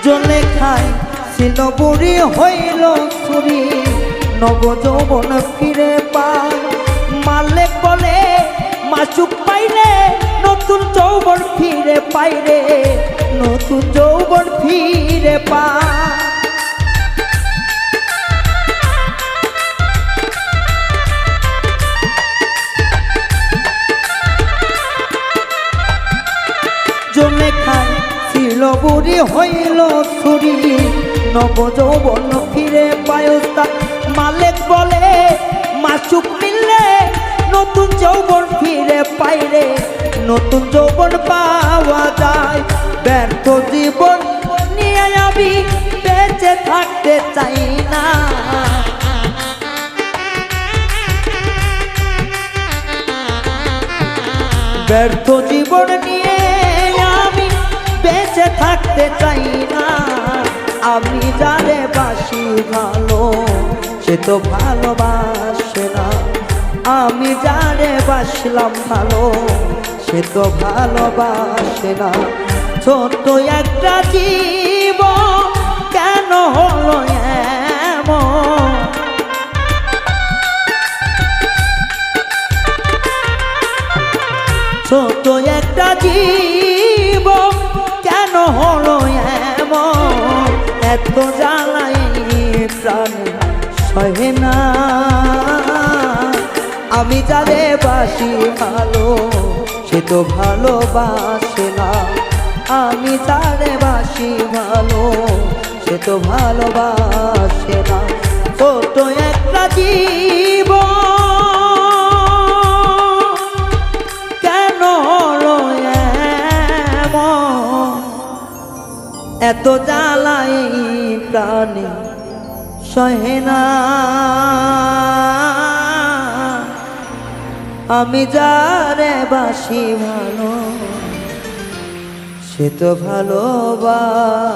জলে খাই ছিল বুড়ি হইল ছুরি নব যৌবন ফিরে পায় মালিক বলে মাসুক পাইলে নতুন যৌবন ফিরে পাইরে নতুন যৌবন ফিরে পায় জলে খাই ছিল বুড়ি হইল ছুরি নব যৌবন ফিরে পায় মালিক বলে মাসুক মিললে নতুন যৌবন ফিরে পাইরে নতুন যৌবন পাওয়া যায় ব্যর্থ জীবন নিয়ে আমি বেঁচে থাকতে চাই না ব্যর্থ জীবন নিয়ে আমি বেঁচে থাকতে চাই না আমি যারে বাসি ভালো সে তো ভালোবাসে না আমি যারে বাসলাম ভালো সে তো ভালোবাসে না ছোট্ট একটা জীবন কেন হলো এমন ছোট একটা জীবন কেন হলো এমন এত জ্বালাই প্রাণ সহে না আমি যারে বাসি ভালো সে তো ভালোবাসে না আমি যারে বাসি ভালো সে তো ভালোবাসে না ছোট একটা জীবন কেন হলো এমন এত জ্বালাই প্রাণে সহে না আমি যারে বাসি ভালো সে তো ভালোবাসে।